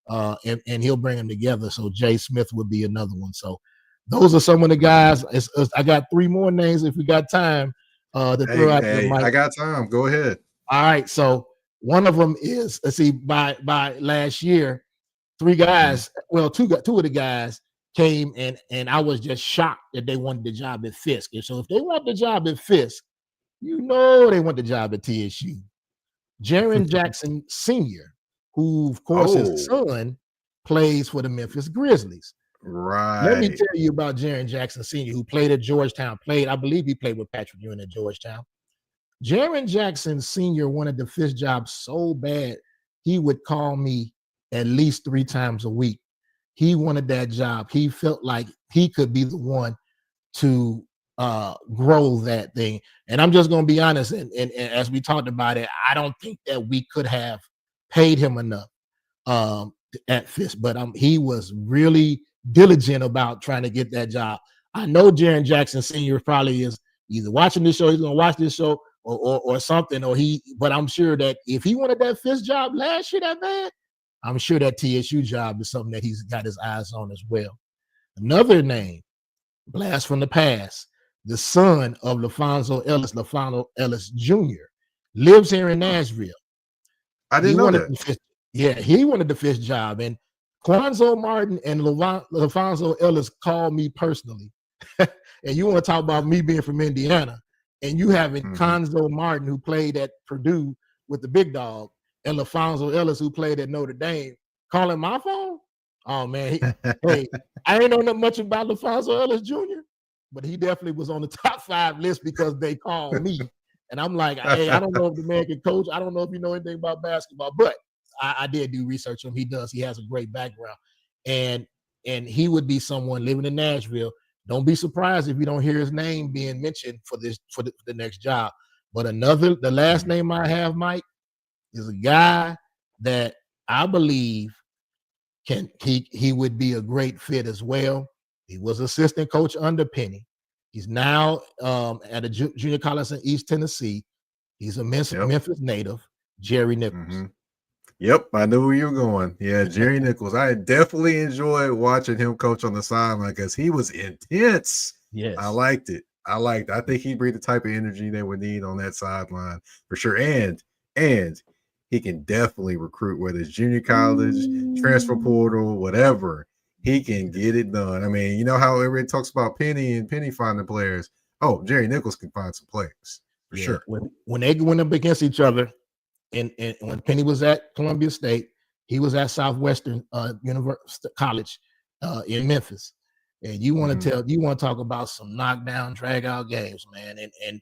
and he'll bring them together. So Jay Smith would be another one. So those are some of the guys. I got three more names if we got time to throw out there, Mike. I got time. Go ahead. All right. So one of them is, let's see, by last year, three guys. Well, two of the guys came, and I was just shocked that they wanted the job at Fisk. And so if they want the job at Fisk, they want the job at TSU. Jaren Jackson Sr., who, of course, his son plays for the Memphis Grizzlies. Right. Let me tell you about Jaren Jackson Sr., who played at Georgetown. I believe he played with Patrick Ewing at Georgetown. Jaren Jackson Sr. wanted the Fisk job so bad, he would call me at least 3 times a week. He wanted that job. He felt like he could be the one to grow that thing. And I'm just going to be honest, and as we talked about it, I don't think that we could have paid him enough at Fisk, but he was really diligent about trying to get that job. I know Jaren Jackson Sr. probably is either watching this show, he's going to watch this show, or something, but I'm sure that if he wanted that Fisk job last year that bad, I'm sure that TSU job is something that he's got his eyes on as well. Another name, blast from the past, the son of LaFonso Ellis Jr., lives here in Nashville. I didn't know that. He wanted the Fisk job. And Quanzo Martin and LaFonso Ellis called me personally. And you want to talk about me being from Indiana, and you having Quanzo Martin, who played at Purdue with the big dog, and LaFonso Ellis, who played at Notre Dame, calling my phone? Oh, man. Hey, I ain't know that much about LaFonso Ellis Jr., but he definitely was on the top 5 list because they called me. And I'm like, hey, I don't know if the man can coach. I don't know if you know anything about basketball, but I did do research on him. He does. He has a great background. And he would be someone living in Nashville. Don't be surprised if you don't hear his name being mentioned for the next job. But the last name I have, Mike, is a guy that I believe he would be a great fit as well. He was assistant coach under Penny. He's now at a junior college in East Tennessee. He's a Memphis native, Jerry Nichols. Mm-hmm. Yep, I knew where you were going. Yeah, Jerry Nichols. I definitely enjoyed watching him coach on the sideline because he was intense. Yes. I liked it. I think he bring the type of energy they would need on that sideline for sure. And he can definitely recruit, whether it's junior college, transfer portal, whatever. He can get it done. I mean, you know how everybody talks about Penny and Penny finding players. Oh, Jerry Nichols can find some players for sure. When they went up against each other, and when Penny was at Columbia State, he was at Southwestern University College in Memphis. And you want to talk about some knockdown, drag out games, man. And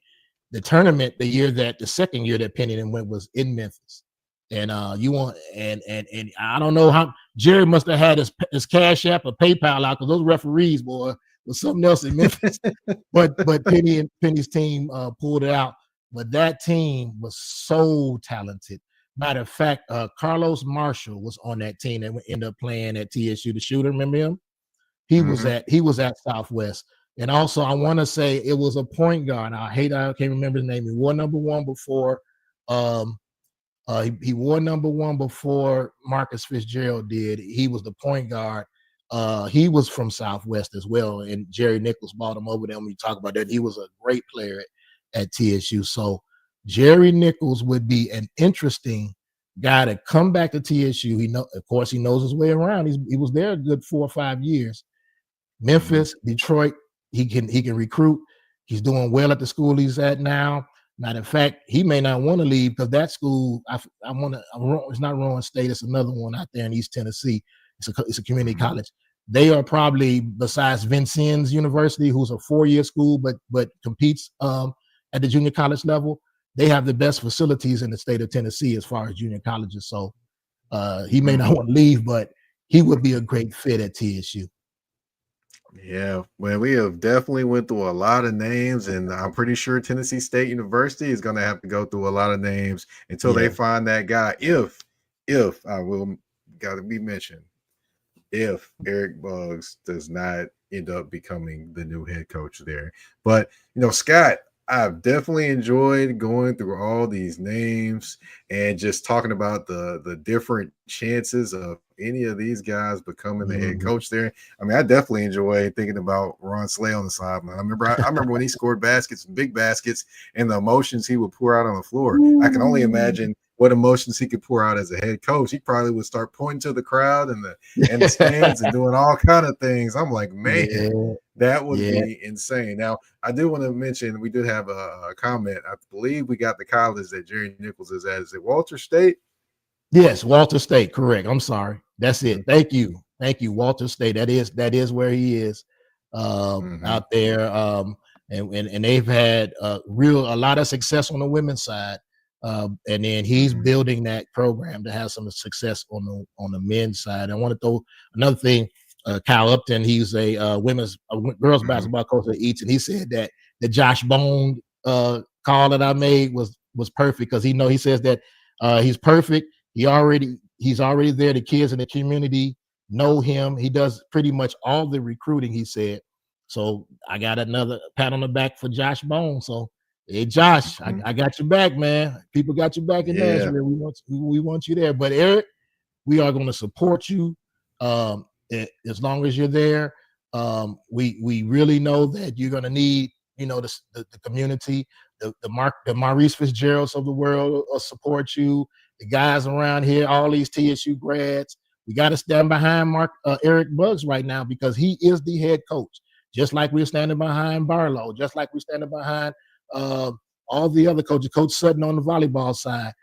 the tournament, the second year that Penny went was in Memphis. And and I don't know how Jerry must have had his Cash App or PayPal out because those referees, boy, was something else in Memphis. but Penny's team pulled it out. But that team was so talented. Matter of fact, Carlos Marshall was on that team and ended up playing at TSU. The shooter, remember him? He was at Southwest. And also, I want to say it was a point guard. I can't remember his name. He wore number one before. He wore number one before Marcus Fitzgerald did. He was the point guard. He was from Southwest as well, and Jerry Nichols brought him over there. When we talk about that, he was a great player at TSU. So Jerry Nichols would be an interesting guy to come back to TSU. Of course, he knows his way around. He was there a good 4 or 5 years. Memphis, Detroit, he can recruit. He's doing well at the school he's at now. Matter of fact, he may not want to leave because that school, it's not Rowan State. It's another one out there in East Tennessee. It's a community college. They are probably, besides Vincennes University, who's a 4-year school, but competes at the junior college level, they have the best facilities in the state of Tennessee as far as junior colleges. So he may not want to leave, but he would be a great fit at TSU. Yeah, well, we have definitely went through a lot of names, and I'm pretty sure Tennessee State University is going to have to go through a lot of names until they find that guy. If I will, got to be mentioned, if Eric Buggs does not end up becoming the new head coach there. But, Scott, I've definitely enjoyed going through all these names and just talking about the different chances of any of these guys becoming the head coach there. I mean, I definitely enjoy thinking about Ron Slay on the sideline. I remember when he scored baskets, big baskets, and the emotions he would pour out on the floor. I can only imagine what emotions he could pour out as a head coach. He probably would start pointing to the crowd and the stands and doing all kind of things. I'm like, man, that would be insane. Now, I do want to mention we did have a comment. I believe we got the college that Jerry Nichols is at. Is it Walter State? Yes, Walter State. Correct. I'm sorry. That's it. Thank you, Walter State. That is where he is out there. And they've had a lot of success on the women's side. And then he's building that program to have some success on the men's side. I want to throw another thing. Kyle Upton, he's a girls basketball coach at Eats, and he said that the Josh Bone call that I made was perfect because he says that he's perfect. He's already there. The kids in the community know him. He does pretty much all the recruiting, he said. So I got another pat on the back for Josh Bone. So, hey, Josh, I got your back, man. People got your back in Nashville. We want you there. But Eric, we are going to support you as long as you're there. We really know that you're going to need, the community, the Maurice Fitzgeralds of the world will support you. The guys around here, all these TSU grads, we got to stand behind Eric Buggs right now because he is the head coach. Just like we're standing behind Barlow, just like we're standing behind all the other coaches, Coach Sutton on the volleyball side.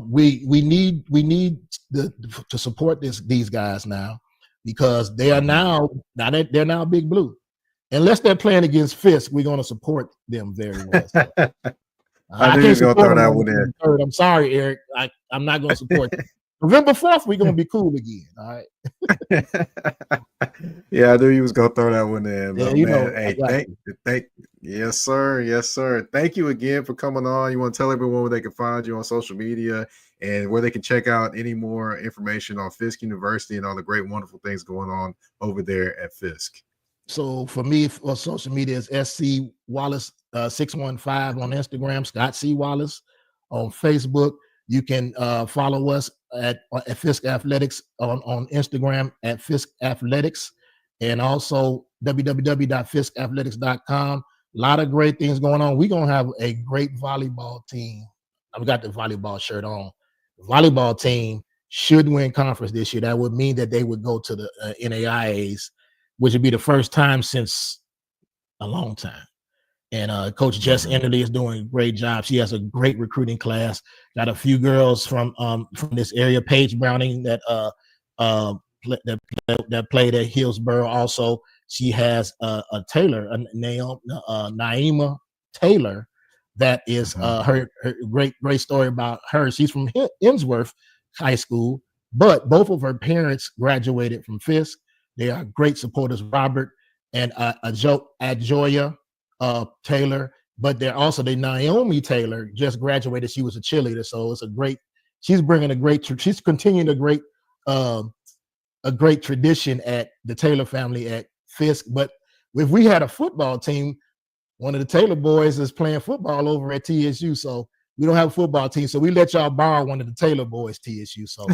We need to support these guys now because they are they're now Big Blue. Unless they're playing against Fisk, we're going to support them very well. So. I knew you was going to throw that one in. I'm sorry, Eric. I'm not going to support you. November 4th, we're going to be cool again. All right. Yeah, I knew you was going to throw that one in. Hey, yes, sir. Yes, sir. Thank you again for coming on. You want to tell everyone where they can find you on social media and where they can check out any more information on Fisk University and all the great, wonderful things going on over there at Fisk. So for me, for social media is SC Wallace 615 on Instagram, Scott C. Wallace on Facebook. You can follow us at Fisk Athletics on Instagram at Fisk Athletics, and also www.fiskathletics.com. A lot of great things going on. We're going to have a great volleyball team. I've got the volleyball shirt on. The volleyball team should win conference this year. That would mean that they would go to the NAIAs, which would be the first time since a long time. And Coach Jess Enderly is doing a great job. She has a great recruiting class. Got a few girls from this area. Paige Browning that played at Hillsborough. Also, she has a Taylor, Naima Taylor. That is her great story about her. She's from Emsworth High School, but both of her parents graduated from Fisk. They are great supporters, Robert and Adjoya Taylor, but they're also Naomi Taylor just graduated. She was a cheerleader, so it's she's continuing a great tradition at the Taylor family at Fisk. But if we had a football team, one of the Taylor boys is playing football over at TSU, so we don't have a football team, so we let y'all borrow one of the Taylor boys, TSU. So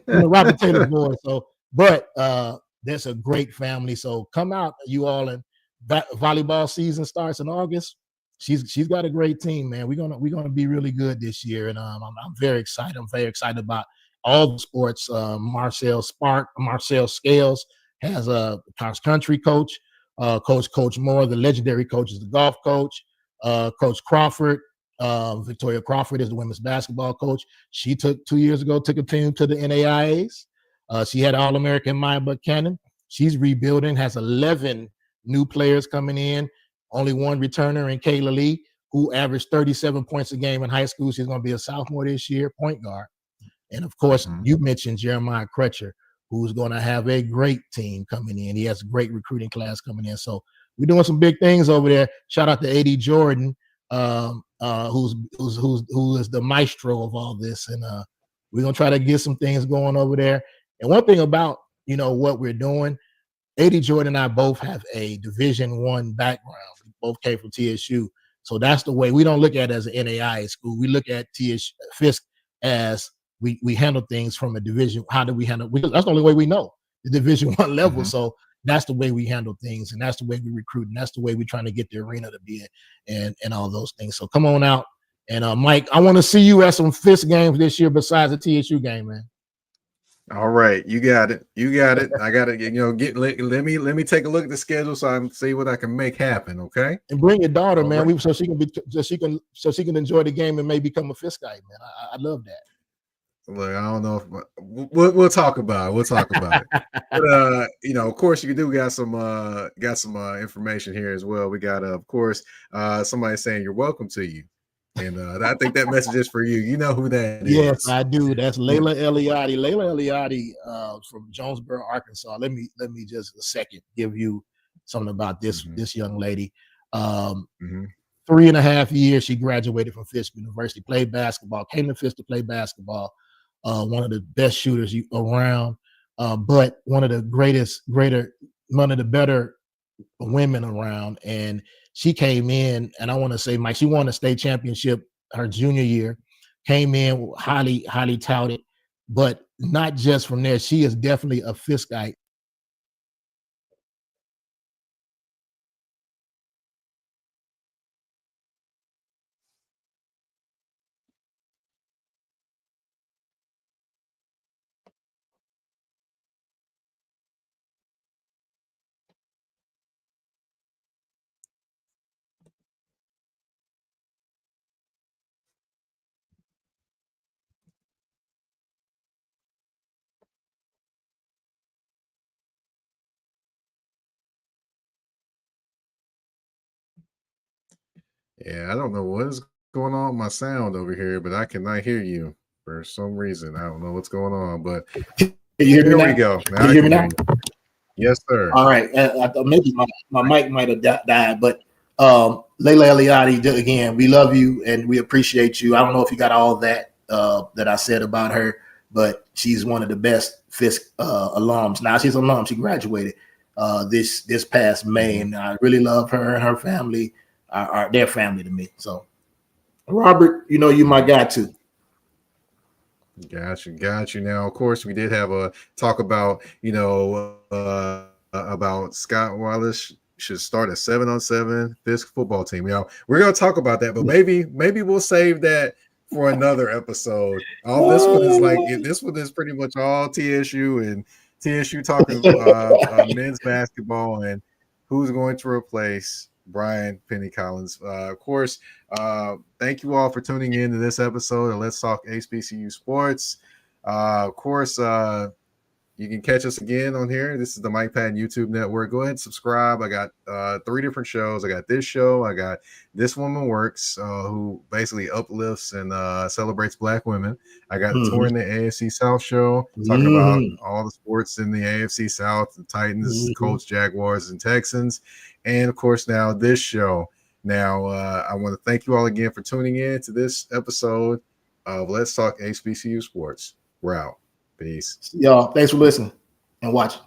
Robert Taylor boys. So, but that's a great family. So come out, you all, and volleyball season starts in August. She's got a great team, man. We're gonna be really good this year, and I'm very excited. I'm very excited about all the sports. Marcel Scales has a cross country coach. Coach Moore, the legendary coach, is the golf coach. Coach Crawford, Victoria Crawford, is the women's basketball coach. She took 2 years ago, took a team to the NAIAs. She had All-American Maya Buchanan. She's rebuilding, has 11 new players coming in, only one returner in Kayla Lee, who averaged 37 points a game in high school. She's going to be a sophomore this year, point guard. And of course, you mentioned Jeremiah Crutcher, who's going to have a great team coming in. He has a great recruiting class coming in. So we're doing some big things over there. Shout out to AD Jordan, who is the maestro of all this. And we're going to try to get some things going over there. And one thing about, what we're doing, AD Jordan and I both have a Division I background. We both came from TSU. So that's the way. We don't look at it as an NAIA school. We look at Fisk as we handle things from a division. How do we handle? That's the only way we know, the Division I level. So that's the way we handle things, and that's the way we recruit, and that's the way we're trying to get the arena to be in, and all those things. So come on out, and Mike, I want to see you at some Fisk games this year besides the TSU game, man. All right, you got it. I got to let me take a look at the schedule so I can see what I can make happen. Okay, and bring your daughter, all man, right. so she can enjoy the game and maybe become a Fiskite, man. I love that. Look, I don't know if we'll talk about it. We'll talk about it. But of course, you do got some information here as well. We got of course somebody saying you're welcome to you. And I think that message is for you. You know who that is. Yes, I do. That's Layla Eliade. Layla Eliade from Jonesboro, Arkansas. Let me just a second give you something about this young lady. 3.5 years she graduated from Fisk University, played basketball, came to Fisk to play basketball. One of the best shooters around, but one of the better women around. And she came in, and I want to say, Mike, she won a state championship her junior year, came in highly, highly touted, but not just from there. She is definitely a Fiskite. Yeah, I don't know what is going on with my sound over here, but I cannot hear you for some reason. I don't know what's going on, but here we go. Now, can you hear me now? Yes, sir. All right. I thought maybe my mic might have died, but Layla Eliade, again, we love you and we appreciate you. I don't know if you got all that that I said about her, but she's one of the best Fisk alums. Now she's an alum. She graduated. this past May, and I really love her and her family, are their family to me. So, Robert, you know, you my guy too. Got you. Now, of course, we did have a talk about, about Scott Wallace should start a 7-on-7 Fisk football team. We're gonna talk about that, but maybe we'll save that for another episode. All this one is this one is pretty much all TSU and TSU talking men's basketball and who's going to replace Brian Penny Collins. Of course, thank you all for tuning in to this episode of Let's Talk HBCU Sports. Of course, you can catch us again on here. This is the Mike Patton YouTube network. Go ahead and subscribe. I got 3 different shows. I got this show. I got This Woman Works, who basically uplifts and celebrates Black women. I got Touring the AFC South show, talking about all the sports in the AFC South, the Titans, Colts, Jaguars, and Texans. And, of course, now this show. Now, I want to thank you all again for tuning in to this episode of Let's Talk HBCU Sports. We're out. Peace. Y'all, thanks for listening and watching.